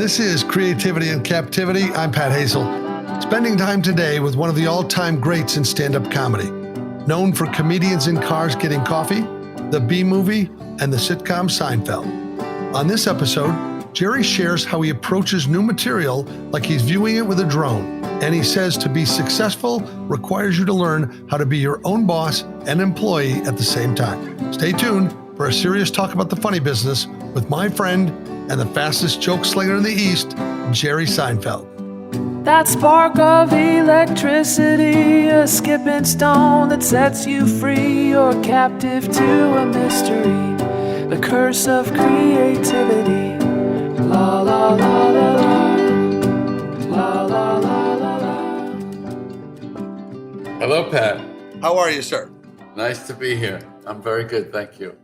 This is Creativity in Captivity. I'm Pat Hazel, spending time today with one of the all-time greats in stand-up comedy, known for Comedians in Cars Getting Coffee, the B-Movie, and the sitcom Seinfeld. On this episode, Jerry shares how he approaches new material like he's viewing it with a drone, and he says to be successful requires you to learn how to be your own boss and employee at the same time. Stay tuned for a serious talk about the funny business with my friend and the fastest joke slinger in the East, Jerry Seinfeld. That spark of electricity, a skipping stone that sets you free. You're captive to a mystery, the curse of creativity. La la la la la, la la la la la. Hello, Pat. How are you, sir? Nice to be here. I'm very good, thank you.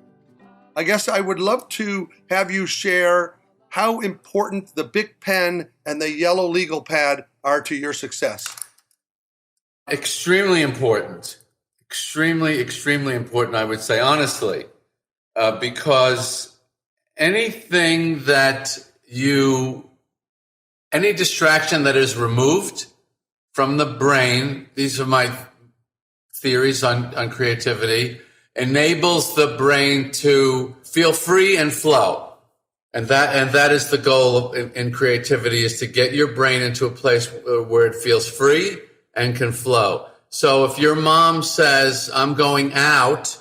I guess I would love to have you share how important the big pen and the yellow legal pad are to your success. Extremely important. Extremely, extremely important, I would say, honestly, because any distraction that is removed from the brain, these are my theories on creativity, enables the brain to feel free and flow. And that is the goal in creativity, is to get your brain into a place where it feels free and can flow. So if your mom says, I'm going out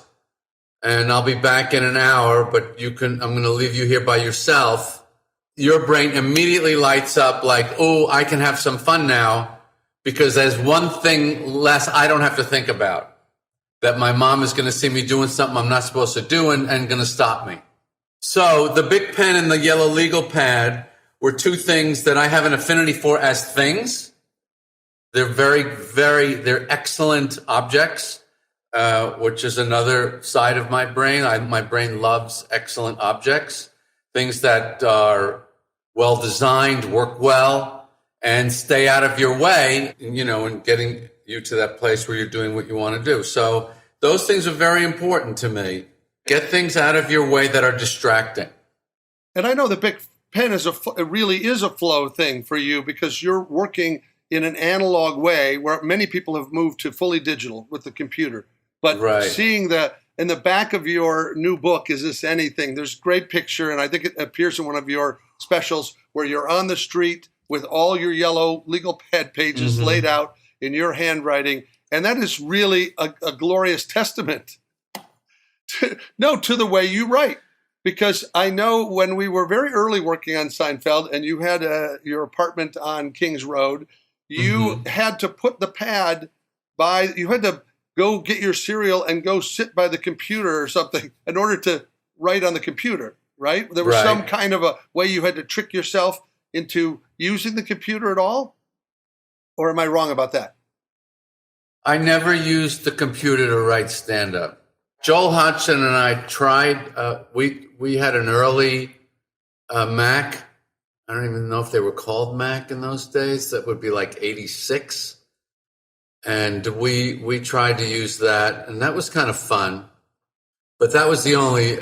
and I'll be back in an hour, but I'm going to leave you here by yourself, your brain immediately lights up like, oh, I can have some fun now because there's one thing less I don't have to think about. That my mom is going to see me doing something I'm not supposed to do and going to stop me. So the big pen and the yellow legal pad were two things that I have an affinity for as things. They're they're excellent objects, which is another side of my brain. My brain loves excellent objects, things that are well designed, work well, and stay out of your way, and getting you to that place where you're doing what you want to do. So those things are very important to me. Get things out of your way that are distracting. And I know the big pen it really is a flow thing for you because you're working in an analog way where many people have moved to fully digital with the computer. But Seeing in the back of your new book, Is This Anything? There's a great picture, and I think it appears in one of your specials where you're on the street with all your yellow legal pad pages laid out in your handwriting. And that is really a glorious testament to the way you write. Because I know when we were very early working on Seinfeld and you had your apartment on Kings Road, you had to put the pad you had to go get your cereal and go sit by the computer or something in order to write on the computer, right? There was some kind of a way you had to trick yourself into using the computer at all? Or am I wrong about that? I never used the computer to write stand-up. Joel Hodgson and I tried. We had an early Mac. I don't even know if they were called Mac in those days. That would be like 86. And we tried to use that, and that was kind of fun. But that was the only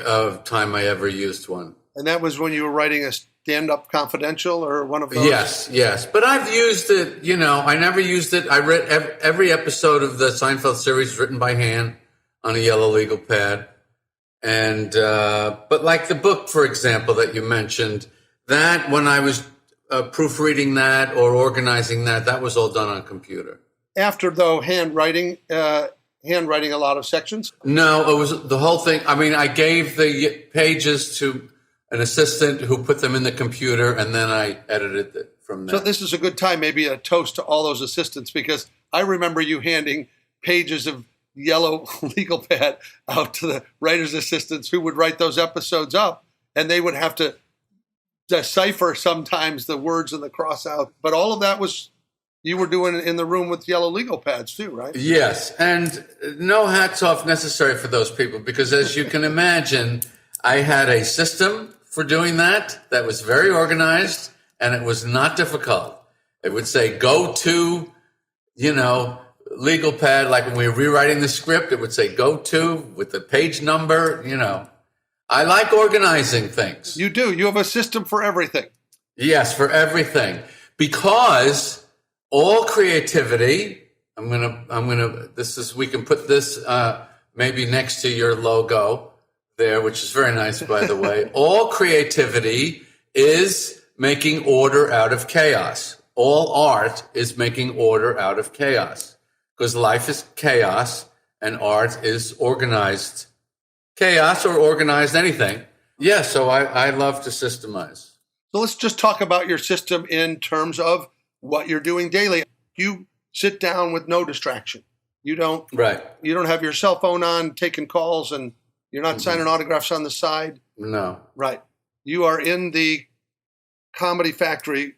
time I ever used one. And that was when you were writing a stand-up confidential or one of those? Yes. But I've used it, I never used it. I read every episode of the Seinfeld series written by hand on a yellow legal pad. And, but like the book, for example, that you mentioned, that when I was proofreading that or organizing that was all done on computer. After, though, handwriting a lot of sections? No, it was the whole thing. I mean, I gave the pages to an assistant who put them in the computer, and then I edited it from there. So this is a good time, maybe a toast to all those assistants, because I remember you handing pages of yellow legal pad out to the writer's assistants who would write those episodes up, and they would have to decipher sometimes the words and the cross out. But all of that was you were doing in the room with yellow legal pads too, right? Yes, and no hats off necessary for those people, because as you can imagine, I had a system for doing that was very organized, and it was not difficult. It would say, go to, legal pad. Like when we were rewriting the script, it would say, go to with the page number, I like organizing things. You do. You have a system for everything. Yes, for everything. Because all creativity, we can put this maybe next to your logo there, which is very nice, by the way. All creativity is making order out of chaos. All art is making order out of chaos, because life is chaos and art is organized chaos or organized anything. Yeah, so I love to systemize. So let's just talk about your system in terms of what you're doing daily. You sit down with no distraction. You don't have your cell phone on taking calls, and you're not signing autographs on the side. No. Right. You are in the comedy factory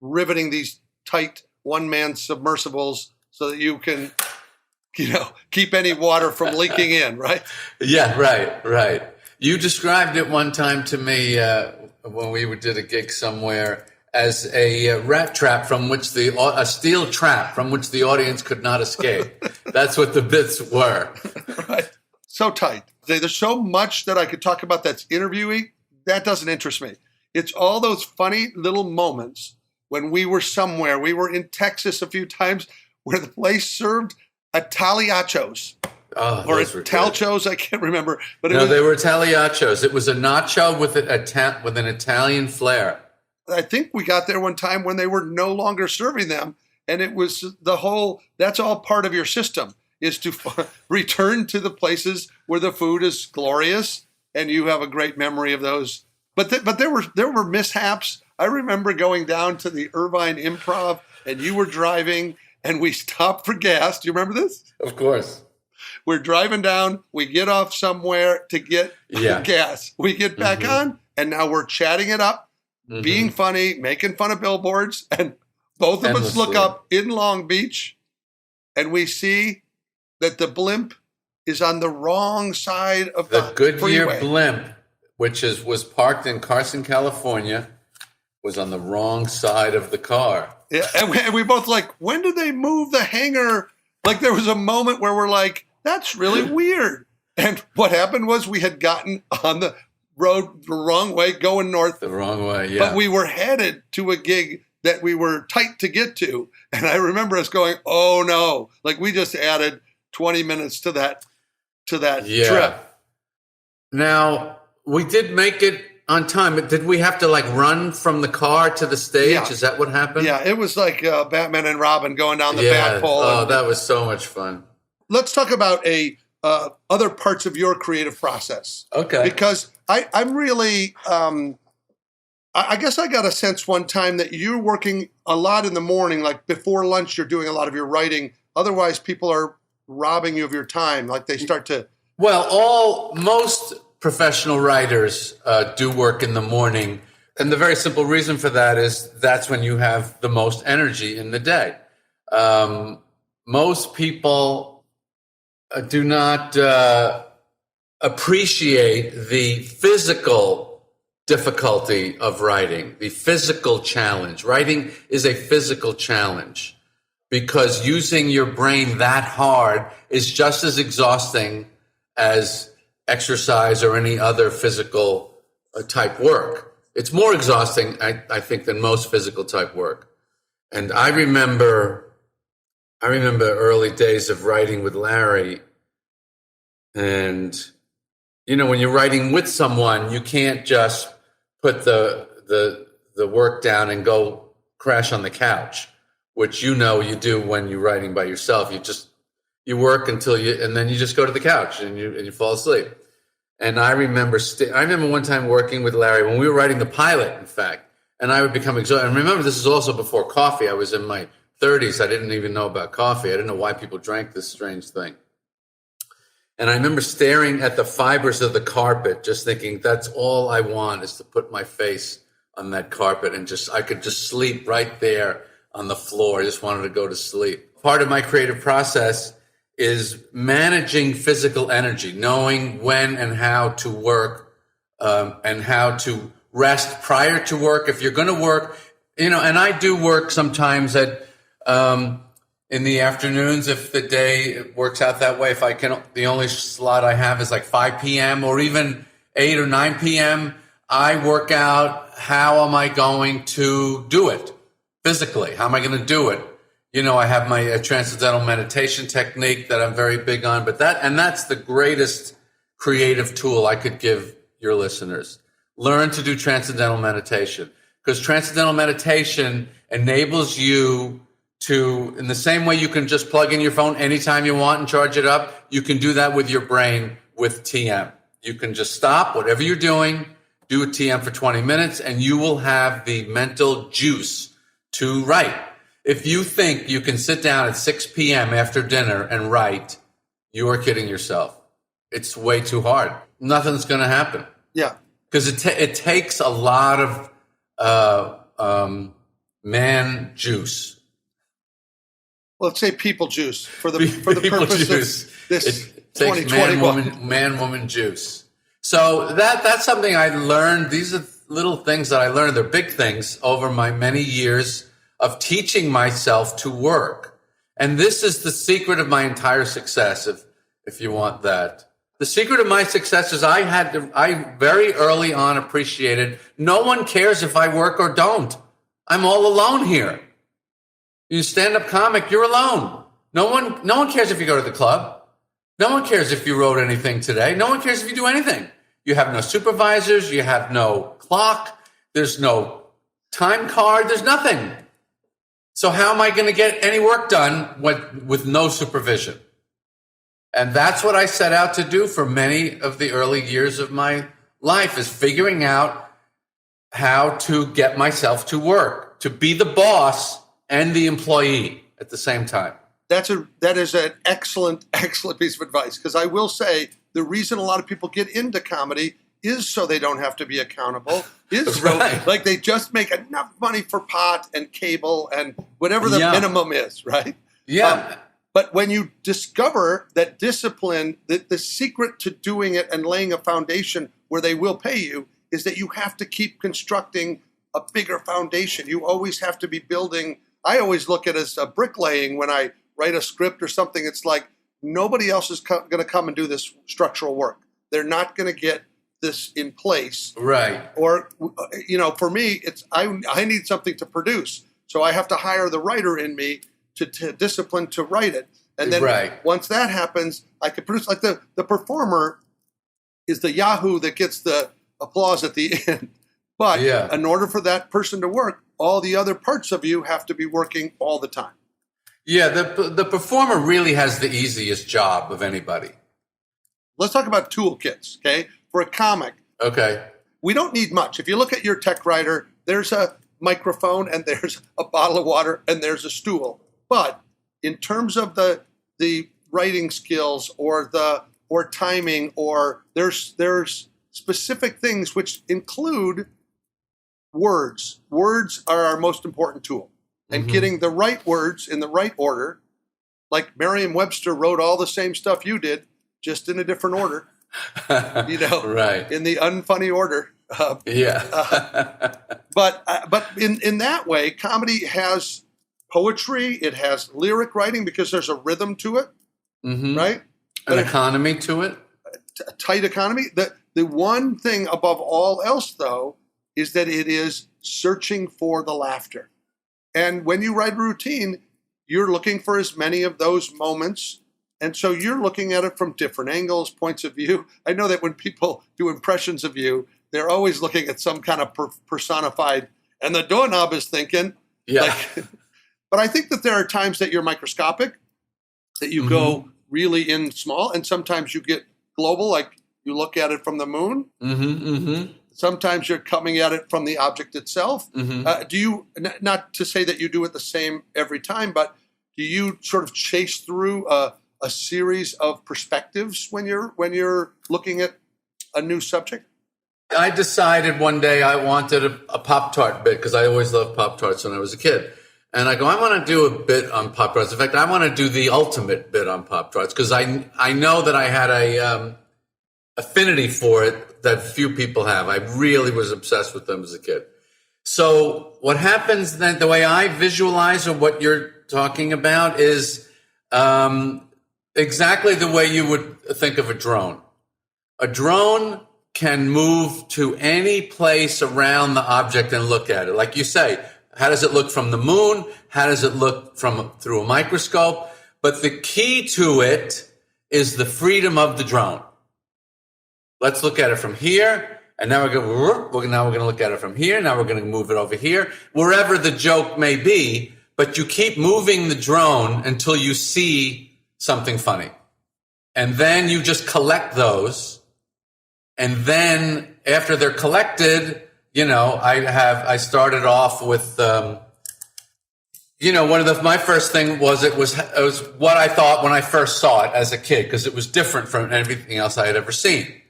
riveting these tight one-man submersibles so that you can, keep any water from leaking in, right? Yeah, right. You described it one time to me when we did a gig somewhere as a rat trap a steel trap from which the audience could not escape. That's what the bits were. Right. So tight. There's so much that I could talk about that's interviewing. That doesn't interest me. It's all those funny little moments when we were somewhere. We were in Texas a few times where the place served Italiachos. Oh, or Talchos, I can't remember. But they were Italiachos. It was a nacho with an Italian flair. I think we got there one time when they were no longer serving them. And it was that's all part of your system, is to return to the places where the food is glorious and you have a great memory of those. But there were mishaps. I remember going down to the Irvine Improv and you were driving and we stopped for gas. Do you remember this? Of course. We're driving down. We get off somewhere to get gas. We get back on, and now we're chatting it up, being funny, making fun of billboards, and both of us look up in Long Beach, and we see that the blimp is on the wrong side of the Goodyear freeway. Blimp, which was parked in Carson, California, was on the wrong side of the car. Yeah, and we both when did they move the hangar? There was a moment where we're like, that's really weird. And what happened was we had gotten on the road the wrong way, going north. The wrong way, yeah. But we were headed to a gig that we were tight to get to. And I remember us going, oh no. We just added 20 minutes to that trip. Now, we did make it on time. Did we have to run from the car to the stage? Yeah. Is that what happened? Yeah, it was like Batman and Robin going down the back pole. Oh, that was so much fun. Let's talk about other parts of your creative process. Okay. Because I'm really, I guess I got a sense one time that you're working a lot in the morning, before lunch, you're doing a lot of your writing. Otherwise, people are robbing you of your time. They start to. Well, most professional writers do work in the morning. And the very simple reason for that is that's when you have the most energy in the day. Most people do not appreciate the physical difficulty of writing, the physical challenge. Writing is a physical challenge because using your brain that hard is just as exhausting as exercise or any other physical type work. It's more exhausting, I think, than most physical type work. And I remember early days of writing with Larry, and when you're writing with someone, you can't just put the work down and go crash on the couch, which you do when you're writing by yourself. You work and then you just go to the couch and you fall asleep. And I remember one time working with Larry when we were writing the pilot, in fact, and I would become exhausted. And remember, this is also before coffee. I was in my 30s. I didn't even know about coffee. I didn't know why people drank this strange thing. And I remember staring at the fibers of the carpet, just thinking, that's all I want, is to put my face on that carpet and I could just sleep right there on the floor. I just wanted to go to sleep. Part of my creative process is managing physical energy, knowing when and how to work, and how to rest prior to work. If you're going to work, and I do work sometimes in the afternoons if the day works out that way. If I can, the only slot I have is 5 p.m. or even 8 or 9 p.m. I work out, how am I going to do it physically? How am I going to do it? You know, I have my transcendental meditation technique that I'm very big on, but that's the greatest creative tool I could give your listeners. Learn to do transcendental meditation, because transcendental meditation enables you to, in the same way you can just plug in your phone anytime you want and charge it up, you can do that with your brain with TM. You can just stop whatever you're doing, do a TM for 20 minutes, and you will have the mental juice to write. If you think you can sit down at 6 p.m. after dinner and write, you are kidding yourself. It's way too hard. Nothing's going to happen. Yeah. Because it takes a lot of man juice. Well, let's say people juice for the People purpose juice. of this It takes 2021. man woman juice. So that's something I learned. These are little things that I learned. They're big things over my many years of teaching myself to work. And this is the secret of my entire success, if you want that. The secret of my success is I very early on appreciated no one cares if I work or don't. I'm all alone here. You stand-up comic, you're alone. No one cares if you go to the club. No one cares if you wrote anything today. No one cares if you do anything. You have no supervisors. You have no clock. There's no time card. There's nothing. So how am I going to get any work done with no supervision? And that's what I set out to do for many of the early years of my life, is figuring out how to get myself to work, to be the boss and the employee at the same time. That is an excellent piece of advice, because I will say the reason a lot of people get into comedy is so they don't have to be accountable, is Right. so like they just make enough money for pot and cable and whatever the minimum is, right? Yeah. But when you discover that discipline, that the secret to doing it and laying a foundation where they will pay you is that you have to keep constructing a bigger foundation. You always have to be building. I always look at it as a bricklaying when I write a script or something. It's like nobody else is going to come and do this structural work. They're not going to get this in place. Right. Or, you know, for me, it's I need something to produce. So I have to hire the writer in me to discipline to write it. And then once that happens, I can produce. Like the performer is the Yahoo that gets the applause at the end. But in order for that person to work, all the other parts of you have to be working all the time. Yeah, the performer really has the easiest job of anybody. Let's talk about toolkits, okay? For a comic, okay, we don't need much. If you look at your tech writer, there's a microphone and there's a bottle of water and there's a stool. But in terms of the writing skills or timing, or there's specific things which include words. Words are our most important tool. And getting the right words in the right order, like Merriam-Webster wrote all the same stuff you did, just in a different order, you know, in the unfunny order. But in that way, comedy has poetry, it has lyric writing because there's a rhythm to it, right? An economy to it. A tight economy. The one thing above all else, though, is that it is searching for the laughter. And when you write routine, you're looking for as many of those moments. And so you're looking at it from different angles, points of view. I know that when people do impressions of you, they're always looking at some kind of personified, and the doorknob is thinking. But I think that there are times that you're microscopic, that you go really in small, and sometimes you get global, like you look at it from the moon. Sometimes you're coming at it from the object itself. Do you, not to say that you do it the same every time, but do you sort of chase through a series of perspectives when you're looking at a new subject? I decided one day I wanted a Pop-Tart bit, because I always loved Pop-Tarts when I was a kid. And I go, I want to do a bit on Pop-Tarts. In fact, I want to do the ultimate bit on Pop-Tarts, because I know that I had a affinity for it that few people have. I really was obsessed with them as a kid. So what happens then, the way I visualize or what you're talking about is exactly the way you would think of a drone. A drone can move to any place around the object and look at it. Like you say, how does it look from the moon? How does it look through a microscope? But the key to it is the freedom of the drone. Let's look at it from here, and now we're going to look at it from here. Now we're going to move it over here, wherever the joke may be. But you keep moving the drone until you see something funny, and then you just collect those. And then after they're collected, I started off with, my first thing was it was what I thought when I first saw it as a kid, because it was different from everything else I had ever seen.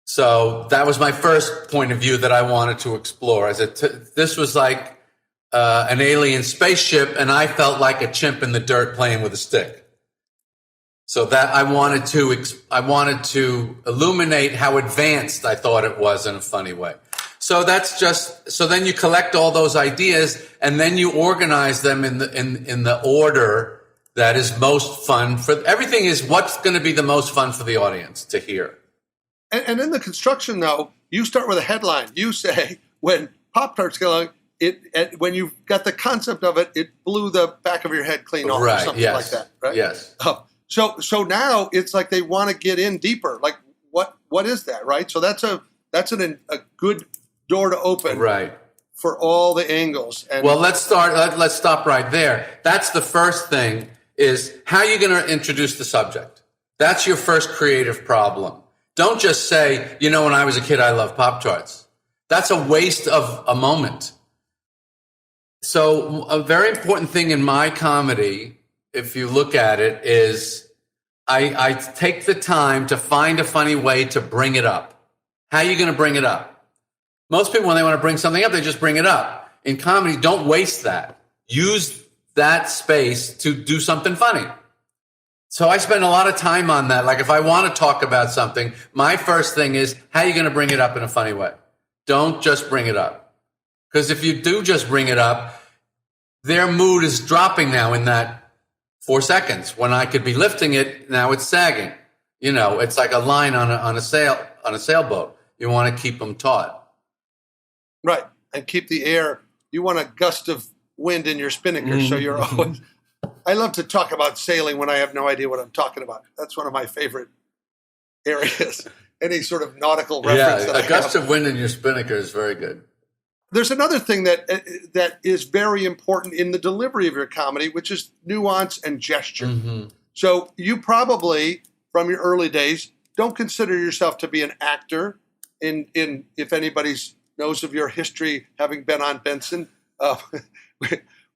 So that was my first point of view that I wanted to explore. This was like an alien spaceship, and I felt like a chimp in the dirt playing with a stick. So that I wanted to illuminate how advanced I thought it was in a funny way. So then you collect all those ideas, and then you organize them in the order that is most fun for everything. Is what's going to be the most fun for the audience to hear. And in the construction, though, you start with a headline. You say, when Pop-Tarts get along, when you got the concept of it, it blew the back of your head clean off, or something like that, right? Yes. So now it's like they want to get in deeper. Like, what is that, right? So that's a good door to open, right, for all the angles. And well, let's stop right there. That's the first thing, is how you're going to introduce the subject. That's your first creative problem. Don't just say, when I was a kid, I loved Pop-Tarts. That's a waste of a moment. So a very important thing in my comedy, if you look at it, is I take the time to find a funny way to bring it up. How are you going to bring it up? Most people, when they want to bring something up, they just bring it up. In comedy, don't waste that. Use that space to do something funny. So I spend a lot of time on that. Like, if I want to talk about something, my first thing is, how are you going to bring it up in a funny way? Don't just bring it up. Because if you do just bring it up, their mood is dropping now in that 4 seconds. When I could be lifting it, now it's sagging. It's like a line on a sailboat. You want to keep them taut. Right. And keep the air. You want a gust of wind in your spinnaker, so you're always... I love to talk about sailing when I have no idea what I'm talking about. That's one of my favorite areas. Any sort of nautical reference. Yeah, a gust of wind in your spinnaker is very good. There's another thing that is very important in the delivery of your comedy, which is nuance and gesture. Mm-hmm. So you probably, from your early days, don't consider yourself to be an actor. In if anybody knows of your history, having been on Benson,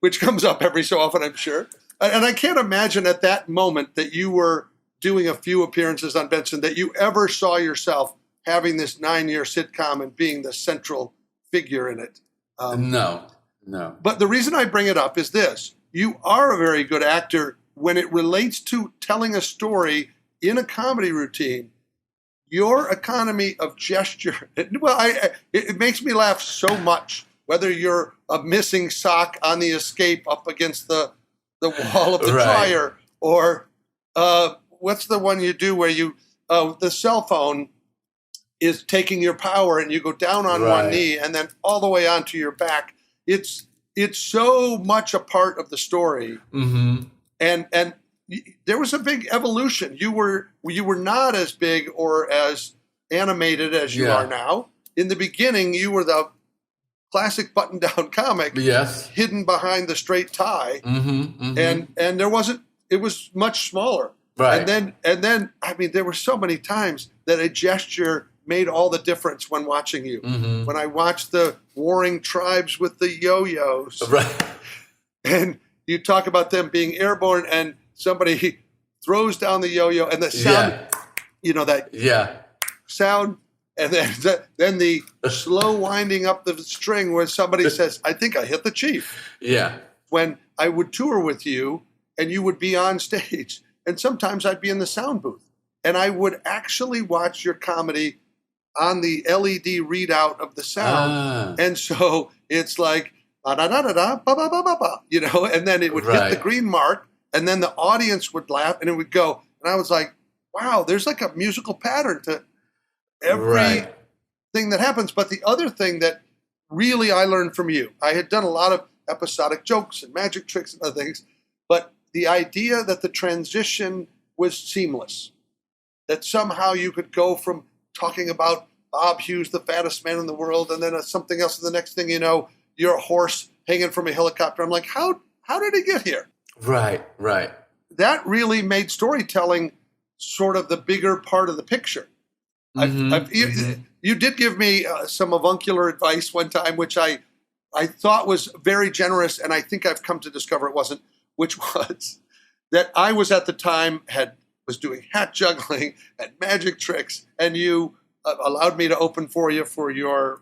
which comes up every so often, I'm sure. And I can't imagine at that moment that you were doing a few appearances on Benson that you ever saw yourself having this 9-year sitcom and being the central figure in it. No. But the reason I bring it up is this. You are a very good actor when it relates to telling a story in a comedy routine. Your economy of gesture, it makes me laugh so much, whether you're a missing sock on the escape up against the wall of the dryer, or what's the one you do where the cell phone is taking your power and you go down on one knee and then all the way onto your back. It's so much a part of the story. Mm-hmm. And there was a big evolution. You were not as big or as animated as you are now. In the beginning, you were the classic button-down comic, hidden behind the straight tie, and there wasn't. It was much smaller, right? And then, I mean, there were so many times that a gesture made all the difference when watching you. Mm-hmm. When I watched the warring tribes with the yo-yos, right? And you talk about them being airborne, and somebody throws down the yo-yo, and the sound, sound. And then the slow winding up the string where somebody says, I think I hit the chief. Yeah. When I would tour with you and you would be on stage, and sometimes I'd be in the sound booth, and I would actually watch your comedy on the LED readout of the sound. And so it's like, da-da-da-da-da, ba-ba-ba-ba-ba, and then it would hit the green mark, and then the audience would laugh, and it would go. And I was like, wow, there's like a musical pattern to every thing that happens. But the other thing that really I learned from you, I had done a lot of episodic jokes and magic tricks and other things, but the idea that the transition was seamless, that somehow you could go from talking about Bob Hughes, the fattest man in the world, and then something else, and the next thing you know, you're a horse hanging from a helicopter. I'm like, how did he get here? Right. That really made storytelling sort of the bigger part of the picture. You did give me some avuncular advice one time, which I thought was very generous, and I think I've come to discover it wasn't, which was that I was at the time was doing hat juggling and magic tricks, and you allowed me to open for you for your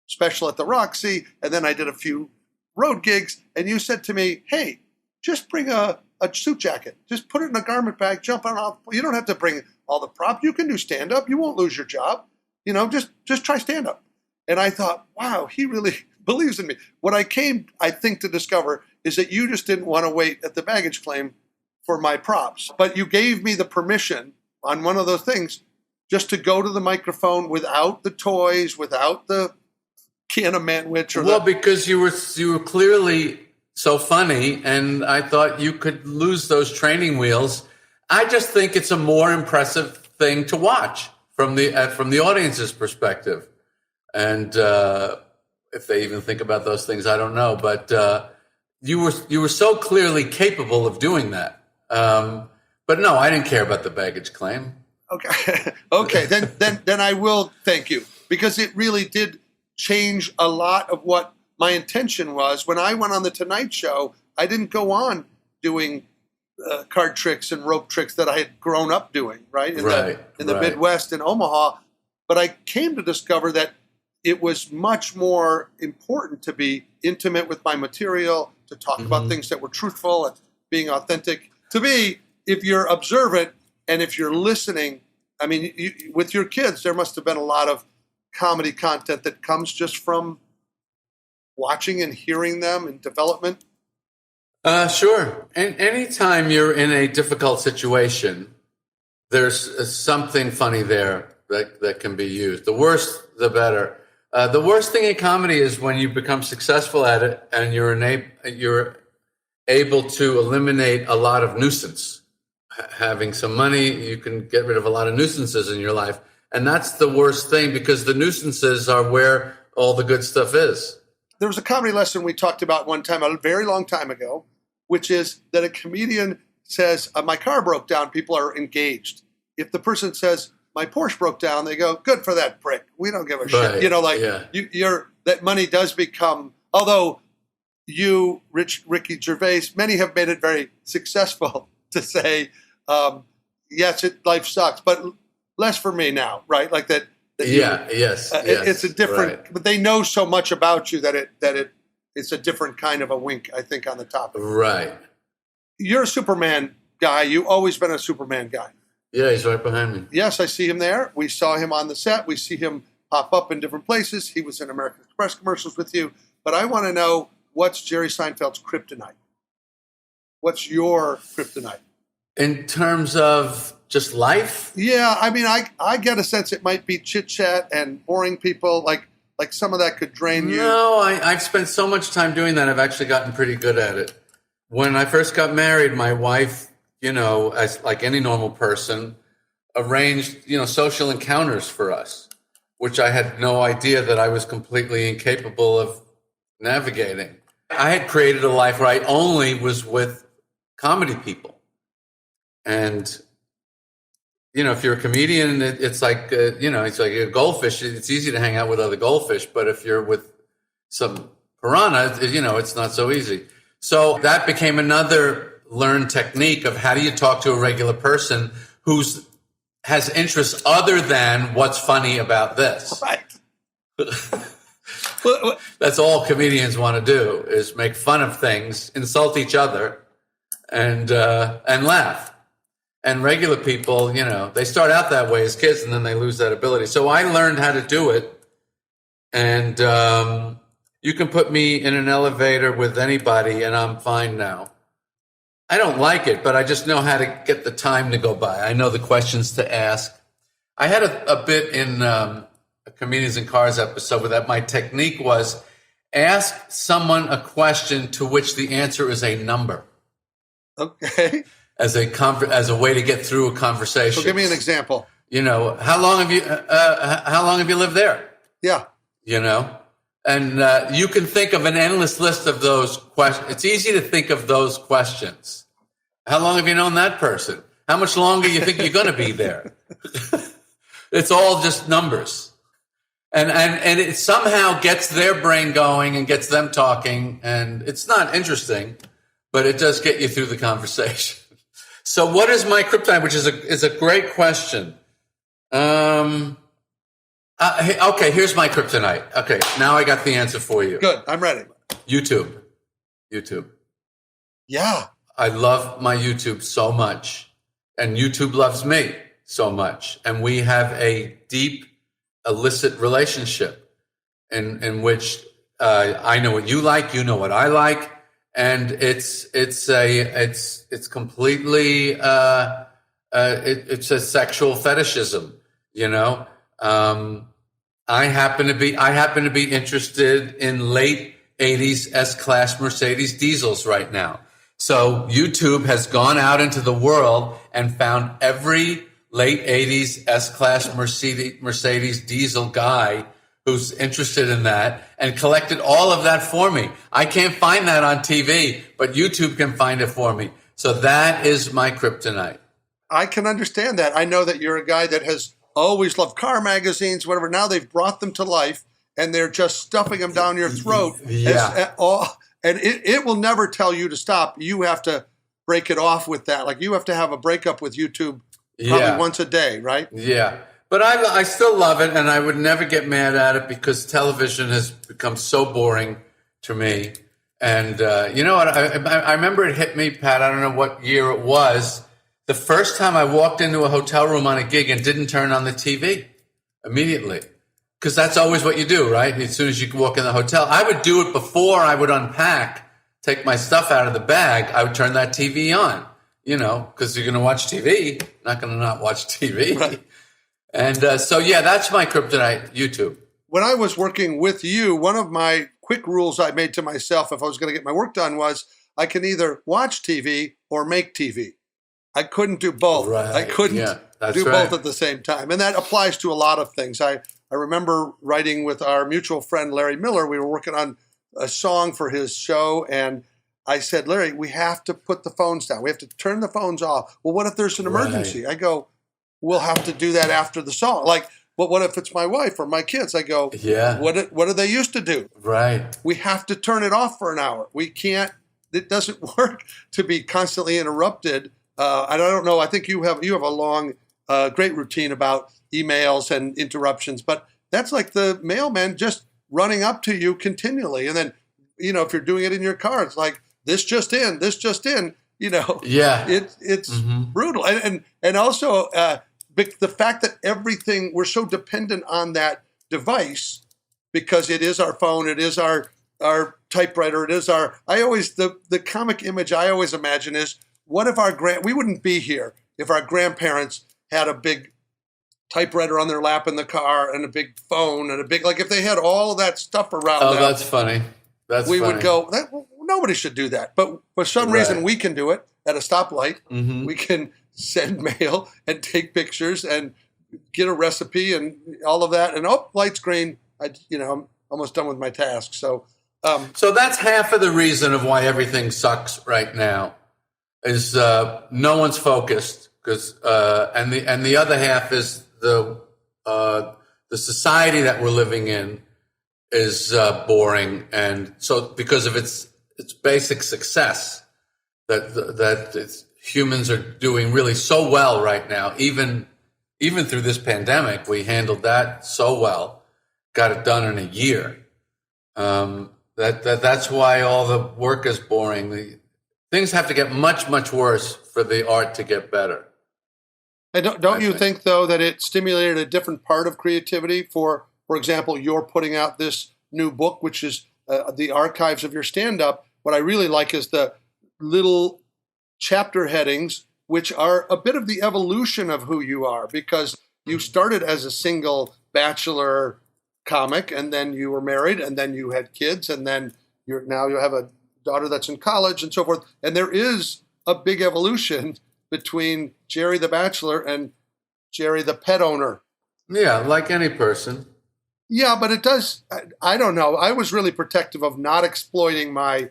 special at the Roxy, and then I did a few road gigs, and you said to me, hey, just bring a suit jacket. Just put it in a garment bag, jump on off. You don't have to bring all the prop. You can do stand-up. You won't lose your job. Just try stand-up. And I thought, wow, he really believes in me. What I came, I think, to discover is that you just didn't want to wait at the baggage claim for my props. But you gave me the permission on one of those things just to go to the microphone without the toys, without the can of manwich. Because you were clearly so funny, and I thought you could lose those training wheels. I just think it's a more impressive thing to watch from the audience's perspective. And if they even think about those things, I don't know. But you were so clearly capable of doing that. But no, I didn't care about the baggage claim. Okay. Then I will thank you, because it really did change a lot of what my intention was. When I went on the Tonight Show, I didn't go on doing card tricks and rope tricks that I had grown up doing, right? In the Midwest in Omaha. But I came to discover that it was much more important to be intimate with my material, to talk about things that were truthful and being authentic. To me, if you're observant and if you're listening, I mean, with your kids, there must have been a lot of comedy content that comes just from watching and hearing them in development. Sure. And anytime you're in a difficult situation, there's something funny there that can be used. The worse, the better. The worst thing in comedy is when you become successful at it and you're able to eliminate a lot of nuisance. Having some money, you can get rid of a lot of nuisances in your life. And that's the worst thing, because the nuisances are where all the good stuff is. There was a comedy lesson we talked about one time, a very long time ago, which is that a comedian says, my car broke down, people are engaged. If the person says, my Porsche broke down, they go, good for that prick. We don't give a shit. That money does become, although you, Ricky Gervais, many have made it very successful to say, yes, life sucks, but less for me now, right? Like that. Yes. It's a different, right. But they know so much about you that it's a different kind of a wink, I think, on the topic. Right. You're a Superman guy. You've always been a Superman guy. Yeah, he's right behind me. Yes, I see him there. We saw him on the set. We see him pop up in different places. He was in American Express commercials with you. But I want to know, what's Jerry Seinfeld's kryptonite? What's your kryptonite? In terms of just life? Yeah, I mean, I get a sense it might be chit-chat and boring people. Like some of that could drain you. No, I've spent so much time doing that. I've actually gotten pretty good at it. When I first got married, my wife, as like any normal person, arranged, social encounters for us, which I had no idea that I was completely incapable of navigating. I had created a life where I only was with comedy people. And, if you're a comedian, it's like, it's like a goldfish. It's easy to hang out with other goldfish, but if you're with some piranha, it's not so easy. So that became another learned technique of how do you talk to a regular person who has interests other than what's funny about this. Right. That's all comedians want to do, is make fun of things, insult each other, and laugh. And regular people, they start out that way as kids, and then they lose that ability. So I learned how to do it. And you can put me in an elevator with anybody, and I'm fine now. I don't like it, but I just know how to get the time to go by. I know the questions to ask. I had a bit in a Comedians in Cars episode that my technique was ask someone a question to which the answer is a number. Okay. As a way to get through a conversation. So give me an example. How long have you lived there? Yeah. And you can think of an endless list of those questions. It's easy to think of those questions. How long have you known that person? How much longer you think you're going to be there? It's all just numbers. And it somehow gets their brain going and gets them talking. And it's not interesting, but it does get you through the conversation. So what is my kryptonite, which is a great question. Okay, here's my kryptonite. Okay, now I got the answer for you. Good, I'm ready. YouTube. Yeah. I love my YouTube so much, and YouTube loves me so much, and we have a deep, illicit relationship in which I know what you like, you know what I like, and it's completely it's a sexual fetishism, I happen to be interested in late 80s S-Class Mercedes diesels right now. So YouTube has gone out into the world and found every late 80s S-Class Mercedes diesel guy who's interested in that and collected all of that for me. I can't find that on TV, but YouTube can find it for me. So that is my kryptonite. I can understand that. I know that you're a guy that has always loved car magazines, whatever. Now they've brought them to life, and they're just stuffing them down your throat. Yeah. And it will never tell you to stop. You have to break it off with that. Like, you have to have a breakup with YouTube probably once a day, right? Yeah. But I still love it, and I would never get mad at it because television has become so boring to me. And you know what? I remember it hit me, Pat. I don't know what year it was. The first time I walked into a hotel room on a gig and didn't turn on the TV immediately. Because that's always what you do, right? As soon as you walk in the hotel. I would do it before I would unpack, take my stuff out of the bag. I would turn that TV on, because you're going to watch TV. Not going to not watch TV. Right. And that's my kryptonite, YouTube. When I was working with you, one of my quick rules I made to myself if I was going to get my work done was I can either watch TV or make TV. I couldn't do both. Right. I couldn't do both at the same time. And that applies to a lot of things. I remember writing with our mutual friend, Larry Miller. We were working on a song for his show. And I said, Larry, we have to put the phones down. We have to turn the phones off. Well, what if there's an emergency? Right. I go, we'll have to do that after the song. Like, but what if it's my wife or my kids? I go, what do they used to do? Right. We have to turn it off for an hour. We can't, it doesn't work to be constantly interrupted. I don't know. I think you have a long, great routine about emails and interruptions, but that's like the mailman just running up to you continually. And then, if you're doing it in your car, it's like, this just in, Yeah. It's brutal. And also, the fact that everything, we're so dependent on that device because it is our phone, it is our typewriter, it is the comic image I always imagine is, what if we wouldn't be here if our grandparents had a big typewriter on their lap in the car and a big phone and if they had all of that stuff around them. Oh, that's funny. We would go, nobody should do that. But for some reason, we can do it at a stoplight. Mm-hmm. We can send mail and take pictures and get a recipe and all of that. And light's green. I'm almost done with my task. So that's half of the reason of why everything sucks right now. Is no one's focused because and the other half is the society that we're living in is boring, and so because of its basic success that humans are doing really so well right now, even through this pandemic, we handled that so well, got it done in a year. That's why all the work is boring. Things have to get much, much worse for the art to get better. And don't you think, though, that it stimulated a different part of creativity? For example, you're putting out this new book, which is the archives of your stand-up. What I really like is the little chapter headings, which are a bit of the evolution of who you are, because you started as a single bachelor comic, and then you were married, and then you had kids, and then now you have a daughter that's in college and so forth. And there is a big evolution between Jerry the bachelor and Jerry the pet owner. Yeah, like any person. Yeah, but it does. I don't know. I was really protective of not exploiting my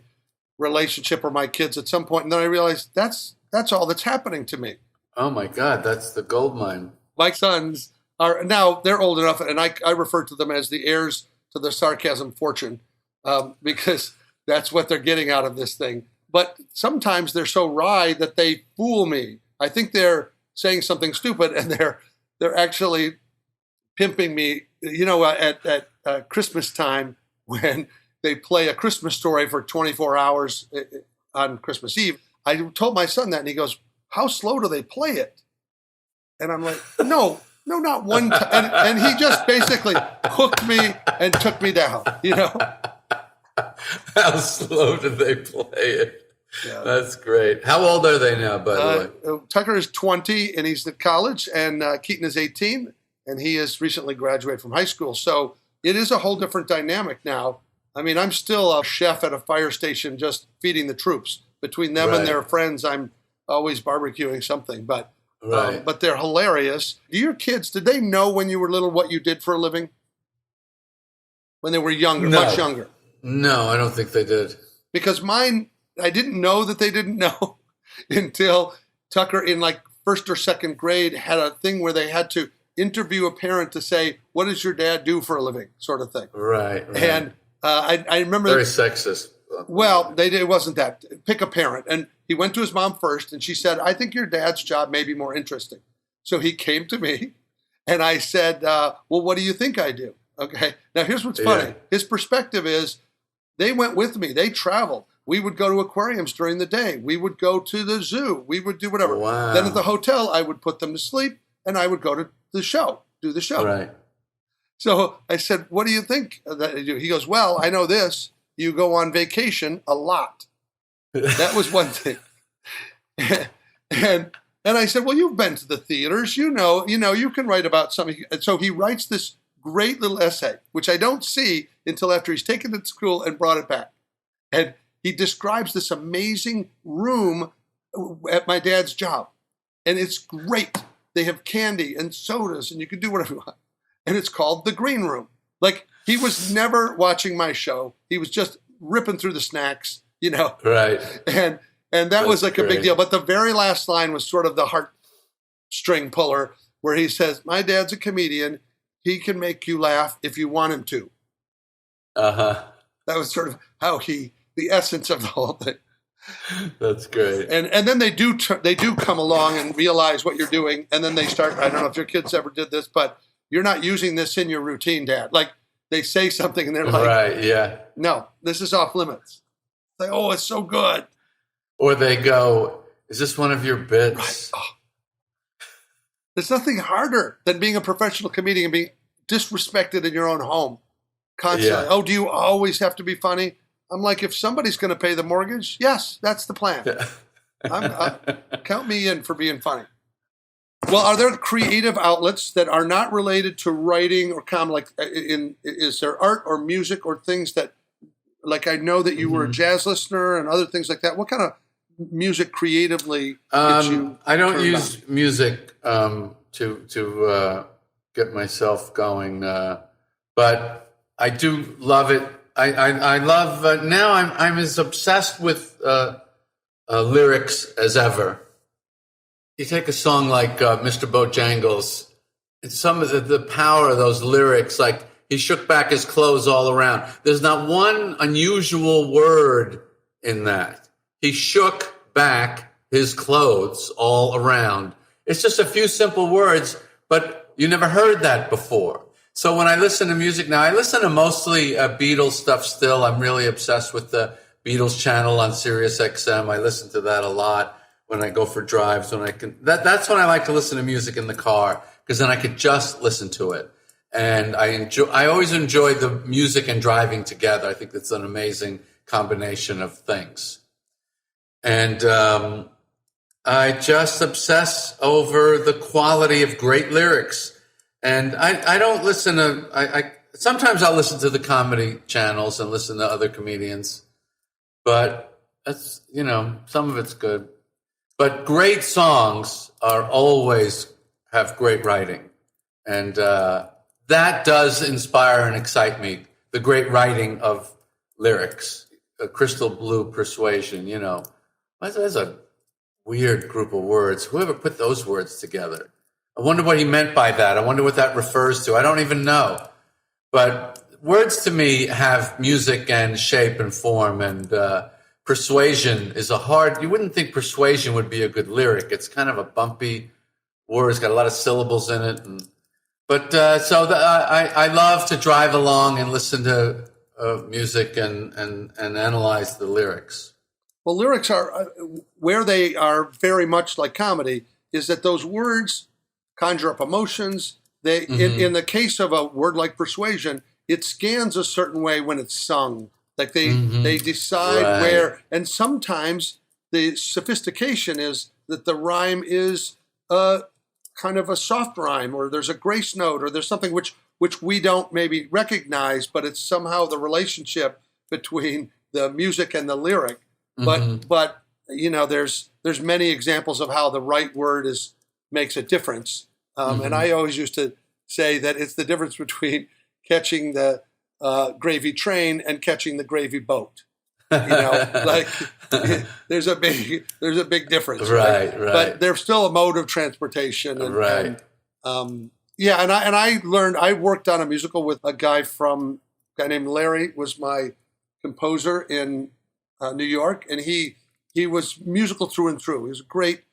relationship or my kids at some point, and then I realized that's all that's happening to me. Oh my God, that's the gold mine. My sons are now, they're old enough, and I refer to them as the heirs to the sarcasm fortune, because that's what they're getting out of this thing. But sometimes they're so wry that they fool me. I think they're saying something stupid, and they're actually pimping me. You know, at Christmas time, when they play A Christmas Story for 24 hours on Christmas Eve, I told my son that, and he goes, "How slow do they play it?" And I'm like, no, not one time. And he just basically hooked me and took me down, you know? How slow do they play it? Yeah. That's great. How old are they now, by the way? Tucker is 20, and he's at college, and Keaton is 18, and he has recently graduated from high school. So it is a whole different dynamic now. I mean, I'm still a chef at a fire station just feeding the troops. Between them and their friends, I'm always barbecuing something, but they're hilarious. Do your kids, did they know when you were little what you did for a living? When they were younger, much younger? No, I don't think they did. Because mine, I didn't know that they didn't know until Tucker in like first or second grade had a thing where they had to interview a parent to say, "What does your dad do for a living?" sort of thing. Right. And I remember. Very sexist. Well, it wasn't that. Pick a parent. And he went to his mom first, and she said, "I think your dad's job may be more interesting." So he came to me, and I said, "Well, what do you think I do?" Okay. Now, here's what's funny. Yeah. His perspective is they went with me. They traveled. We would go to aquariums during the day. We would go to the zoo. We would do whatever. Wow. Then at the hotel, I would put them to sleep, and I would go to the show, do the show. Right. So I said, "What do you think that I do?" He goes, "Well, I know this. You go on vacation a lot." That was one thing. And I said, "Well, you've been to the theaters. You know, you can write about something." And so he writes this great little essay, which I don't see until after he's taken it to school and brought it back. And he describes this amazing room at my dad's job. And it's great. They have candy and sodas, and you can do whatever you want. And it's called the Green Room. Like, he was never watching my show. He was just ripping through the snacks, you know. Right. And that was like a big deal. But the very last line was sort of the heartstring puller, where he says, "My dad's a comedian. He can make you laugh if you want him to." Uh-huh. That was sort of how the essence of the whole thing. That's great. And then they do come along and realize what you're doing, and then they start, I don't know if your kids ever did this, but "You're not using this in your routine, Dad." Like, they say something and they're like, "Right, yeah. No, this is off limits." Like, "Oh, it's so good." Or they go, "Is this one of your bits?" Right. Oh. There's nothing harder than being a professional comedian and being disrespected in your own home constantly. Yeah. "Oh, do you always have to be funny?" I'm like, if somebody's going to pay the mortgage, yes, that's the plan. Count me in for being funny. Well, are there creative outlets that are not related to writing or comedy? Like, is there art or music or things that, like, I know that you were a jazz listener and other things like that. What kind of music creatively did you? I don't use music to get myself going, but I do love it. I love now. I'm as obsessed with lyrics as ever. You take a song like Mr. Bojangles, and some of the power of those lyrics, like he shook back his clothes all around. There's not one unusual word in that. He shook back his clothes all around. It's just a few simple words, but you never heard that before. So when I listen to music now, I listen to mostly Beatles stuff still. I'm really obsessed with the Beatles channel on Sirius XM. I listen to that a lot when I go for drives. That's when I like to listen to music in the car, because then I could just listen to it. And I always enjoy the music and driving together. I think it's an amazing combination of things. And I just obsess over the quality of great lyrics. And I don't listen to, sometimes I'll listen to the comedy channels and listen to other comedians, but that's, some of it's good. But great songs are always have great writing. And that does inspire and excite me, the great writing of lyrics, crystal blue persuasion, That's a weird group of words. Whoever put those words together? I wonder what he meant by that. I wonder what that refers to. I don't even know. But words to me have music and shape and form, and persuasion is you wouldn't think persuasion would be a good lyric. It's kind of a bumpy word. It's got a lot of syllables in it. I love to drive along and listen to music and analyze the lyrics. Well, lyrics are where they are very much like comedy, is that those words conjure up emotions. They, in the case of a word like persuasion, it scans a certain way when it's sung. Like they decide where, and sometimes the sophistication is that the rhyme is kind of a soft rhyme, or there's a grace note, or there's something which we don't maybe recognize, but it's somehow the relationship between the music and the lyric. But there's many examples of how the right word makes a difference. And I always used to say that it's the difference between catching the gravy train and catching the gravy boat. Like there's a big difference. Right. But there's still a mode of transportation. And I learned. I worked on a musical with a guy named Larry was my composer in New York, and he was musical through and through. He was a great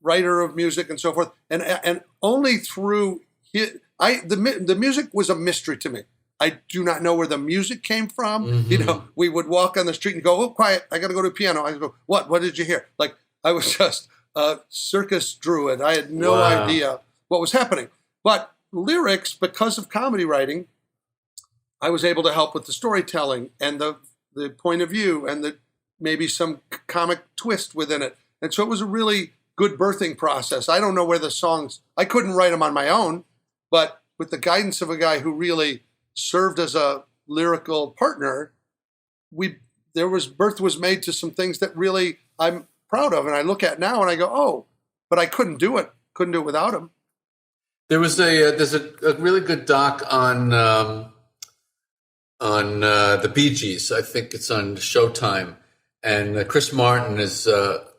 writer of music and so forth. And only through the music was a mystery to me. I do not know where the music came from. We would walk on the street and go, "Oh, quiet! I got to go to a piano." I go, "What? What did you hear?" Like I was just a circus druid. I had no idea what was happening. But lyrics, because of comedy writing, I was able to help with the storytelling and the point of view and maybe some comic twist within it. And so it was a really good birthing process. I don't know where the songs, I couldn't write them on my own, but with the guidance of a guy who really served as a lyrical partner, birth was made to some things that really I'm proud of. And I look at now and I go, oh, but I couldn't do it without him. There's a really good doc on the Bee Gees. I think it's on Showtime, and Chris Martin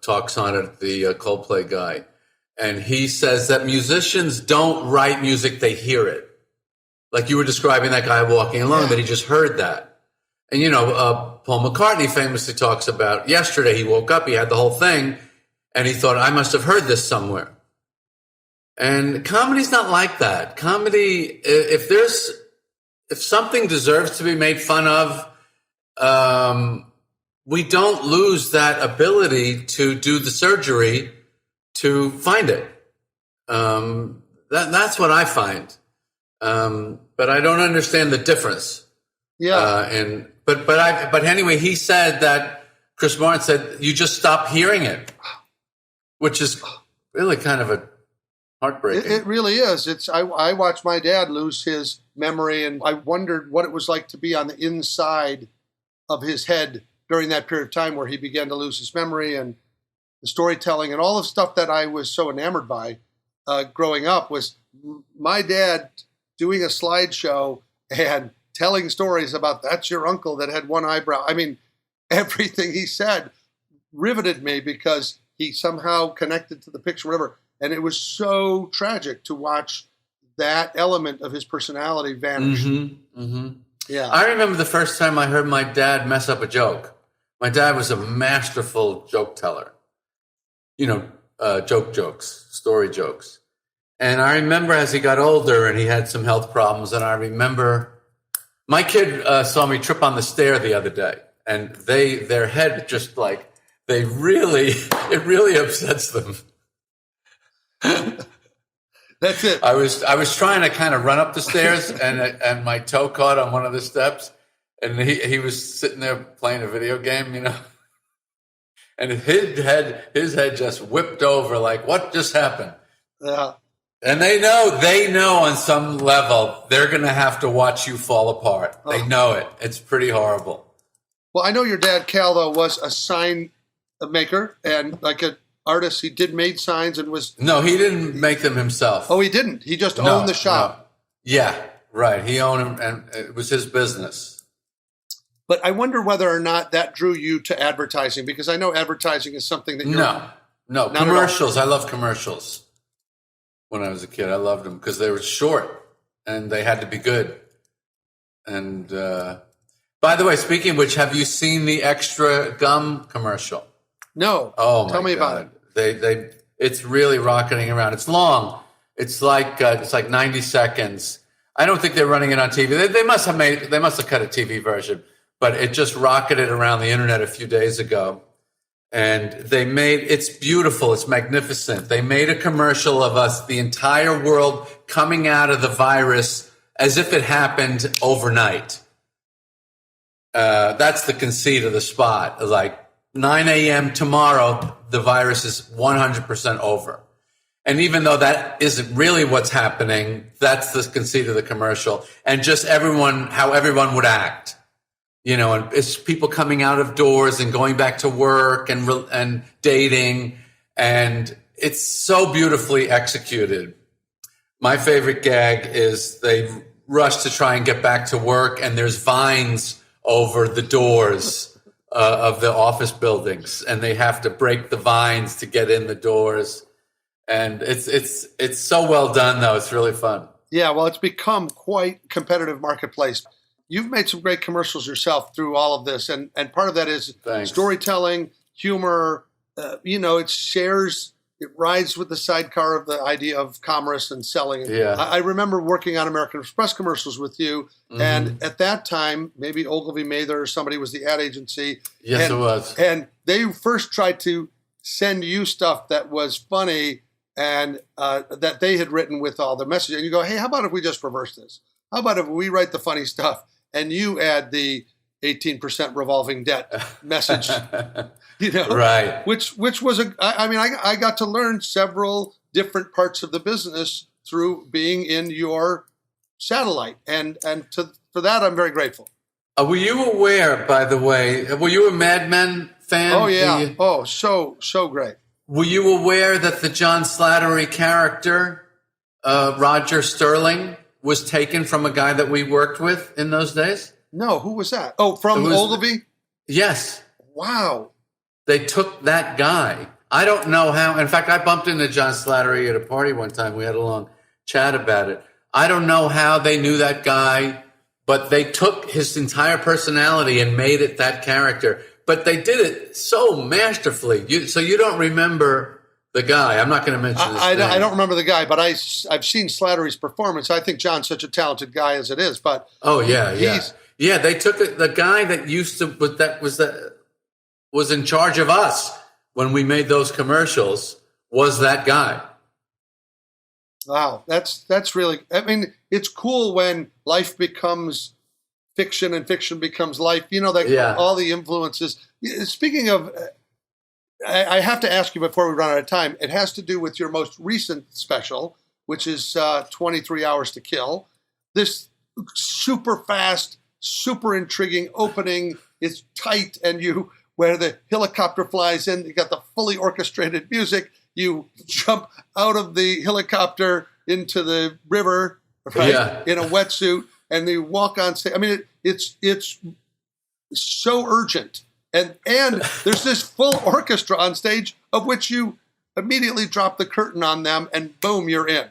talks on it, the Coldplay guy, and he says that musicians don't write music; they hear it. Like you were describing that guy walking along, that he just heard that. And Paul McCartney famously talks about yesterday. He woke up, he had the whole thing, and he thought, "I must have heard this somewhere." And comedy's not like that. Comedy, if something deserves to be made fun of, we don't lose that ability to do the surgery to find it. That's what I find. But I don't understand the difference. Yeah. But anyway, he said that Chris Martin said you just stop hearing it, which is really kind of a heartbreaking. It really is. I watched my dad lose his memory, and I wondered what it was like to be on the inside of his head during that period of time where he began to lose his memory, and the storytelling and all the stuff that I was so enamored by growing up was my dad doing a slideshow and telling stories about that's your uncle that had one eyebrow. I mean, everything he said riveted me because he somehow connected to the picture, whatever. And it was so tragic to watch that element of his personality vanish. Yeah. I remember the first time I heard my dad mess up a joke. My dad was a masterful joke teller. Jokes, story jokes. And I remember as he got older and he had some health problems, and I remember my kid saw me trip on the stair the other day, and their head just like, it really upsets them. That's it. I was trying to kind of run up the stairs, and my toe caught on one of the steps, and he was sitting there playing a video game, and his head just whipped over like, what just happened? Yeah. And they know on some level they're going to have to watch you fall apart. They know it. It's pretty horrible. Well, I know your dad, Cal, though, was a sign maker and like an artist. He did made signs and was... No, he didn't make them himself. Oh, he didn't? He just owned the shop. No. Yeah, right. He owned them, and it was his business. But I wonder whether or not that drew you to advertising, because I know advertising is something that you're... No, commercials. I love commercials. When I was a kid, I loved them because they were short and they had to be good. And by the way, speaking of which, have you seen the extra gum commercial? No. Oh, tell me about it. It's really rocketing around. It's long. It's like 90 seconds. I don't think they're running it on TV. They must have cut a TV version, but it just rocketed around the internet a few days ago. And it's beautiful. It's magnificent. They made a commercial of us, the entire world coming out of the virus as if it happened overnight. That's the conceit of the spot. Like 9 a.m. tomorrow, the virus is 100% over. And even though that isn't really what's happening, that's the conceit of the commercial. And just how everyone would act. You know, and it's people coming out of doors and going back to work and dating. And it's so beautifully executed. My favorite gag is they rush to try and get back to work, and there's vines over the doors of the office buildings, and they have to break the vines to get in the doors. And it's so well done, though. It's really fun. Yeah, well, it's become quite competitive marketplace. You've made some great commercials yourself through all of this, and part of that is storytelling, humor. It rides with the sidecar of the idea of commerce and selling. Yeah. I remember working on American Express commercials with you, and at that time, maybe Ogilvy Mather or somebody was the ad agency. Yes, it was. And they first tried to send you stuff that was funny and that they had written with all the messages. And you go, hey, how about if we just reverse this? How about if we write the funny stuff and you add the 18% revolving debt message, right? Which was I got to learn several different parts of the business through being in your satellite, and for that I'm very grateful. Were you aware, by the way? Were you a Mad Men fan? Oh yeah, so great. Were you aware that the John Slattery character, Roger Sterling, was taken from a guy that we worked with in those days? No, who was that? Oh, from Ogilvy? Yes. Wow. They took that guy. I don't know how. In fact, I bumped into John Slattery at a party one time. We had a long chat about it. I don't know how they knew that guy, but they took his entire personality and made it that character. But they did it so masterfully. So you don't remember the guy. I'm not going to mention his name. I don't remember the guy, but I've seen Slattery's performance. I think John's such a talented guy as it is. But yeah. They took it. The guy that was in charge of us when we made those commercials was that guy. Wow, that's really. I mean, it's cool when life becomes fiction and fiction becomes life. All the influences. Speaking of. I have to ask you before we run out of time. It has to do with your most recent special, which is 23 Hours to Kill. This super fast, super intriguing opening. It's tight, and where the helicopter flies in, you got the fully orchestrated music. You jump out of the helicopter into the river, right, in a wetsuit, and you walk on stage. I mean, it's so urgent. And there's this full orchestra on stage of which you immediately drop the curtain on them and boom, you're in.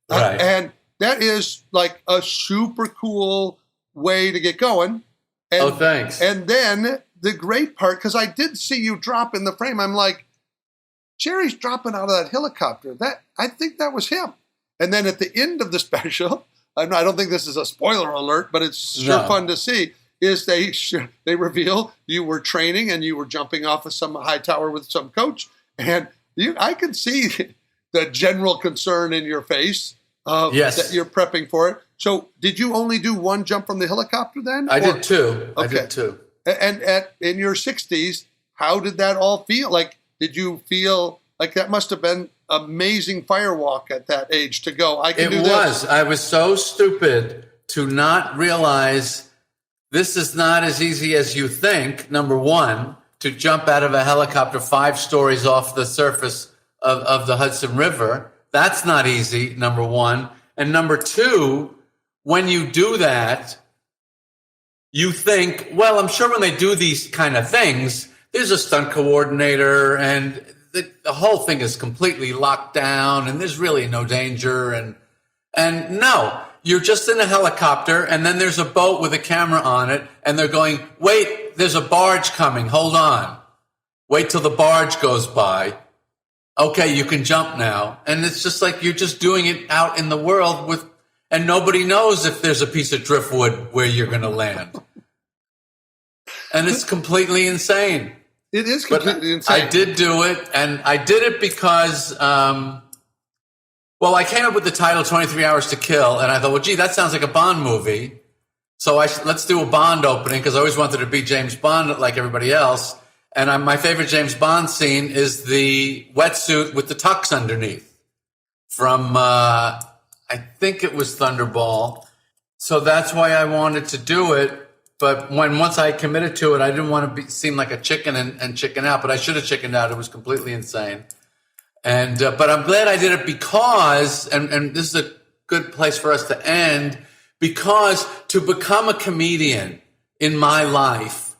Right. And that is like a super cool way to get going. And, thanks. And then the great part, because I did see you drop in the frame, I'm like, Jerry's dropping out of that helicopter. I think that was him. And then at the end of the special, I don't think this is a spoiler alert, but it's sure fun to see. Is they reveal you were training and you were jumping off of some high tower with some coach, and I could see the general concern in your face that you're prepping for it. So did you only do one jump from the helicopter then? I did two. Okay. I did two. And in your 60s, how did that all feel? Like, did you feel like that must have been amazing firewalk at that age to go, I can do this. It was. I was so stupid to not realize this is not as easy as you think, number one, to jump out of a helicopter 5 stories off the surface of the Hudson River. That's not easy, number one. And number two, when you do that, you think, well, I'm sure when they do these kind of things, there's a stunt coordinator and the whole thing is completely locked down and there's really no danger. And no, you're just in a helicopter and then there's a boat with a camera on it and they're going, wait, there's a barge coming. Hold on. Wait till the barge goes by. Okay, you can jump now. And it's just like you're just doing it out in the world and nobody knows if there's a piece of driftwood where you're going to land. And it's completely insane. It is completely insane. I did do it, and I did it because, I came up with the title 23 Hours to Kill, and I thought, well, gee, that sounds like a Bond movie. So let's do a Bond opening, because I always wanted to be James Bond like everybody else. And my favorite James Bond scene is the wetsuit with the tux underneath from, I think it was Thunderball. So that's why I wanted to do it. But once I committed to it, I didn't want to seem like a chicken and chicken out. But I should have chickened out. It was completely insane. And but I'm glad I did it because, and this is a good place for us to end, because to become a comedian in my life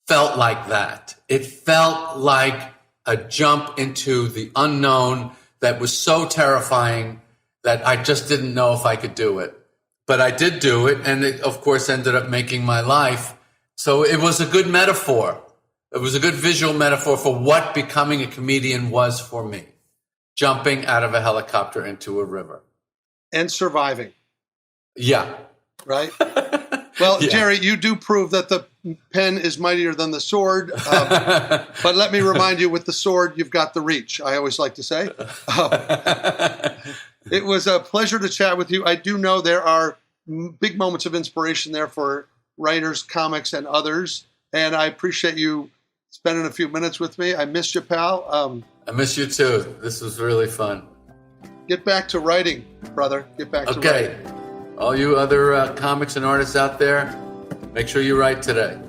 felt like that. It felt like a jump into the unknown that was so terrifying that I just didn't know if I could do it. But I did do it, and it, of course, ended up making my life. So it was a good metaphor. It was a good visual metaphor for what becoming a comedian was for me. Jumping out of a helicopter into a river. And surviving. Yeah. Right? Well, yeah. Jerry, you do prove that the pen is mightier than the sword. But let me remind you, with the sword, you've got the reach, I always like to say. It was a pleasure to chat with you. I do know there are big moments of inspiration there for writers, comics, and others. And I appreciate you spending a few minutes with me. I missed you, pal. I miss you too. This was really fun. Get back to writing, brother. Get back to writing. Okay. All you other comics and artists out there, make sure you write today.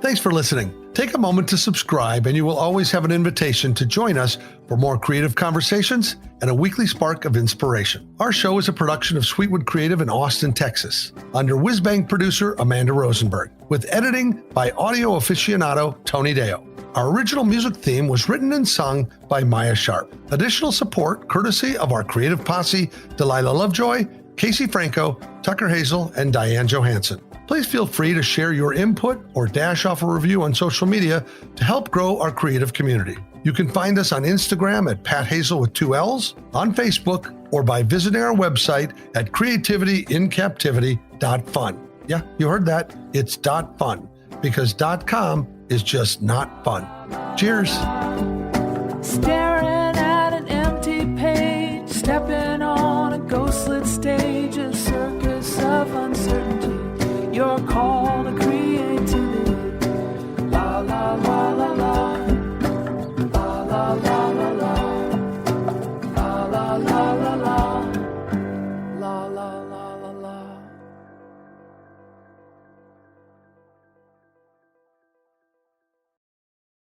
Thanks for listening. Take a moment to subscribe, and you will always have an invitation to join us for more creative conversations and a weekly spark of inspiration. Our show is a production of Sweetwood Creative in Austin, Texas, under Whizbang producer Amanda Rosenberg, with editing by audio aficionado Tony Deo. Our original music theme was written and sung by Maya Sharp. Additional support courtesy of our creative posse, Delilah Lovejoy, Casey Franco, Tucker Hazel, and Diane Johansson. Please feel free to share your input or dash off a review on social media to help grow our creative community. You can find us on Instagram at Pat Hazel with 2 L's, on Facebook, or by visiting our website at creativityincaptivity.fun. Yeah, you heard that. It's .fun, because .com is just not fun. Cheers. Staring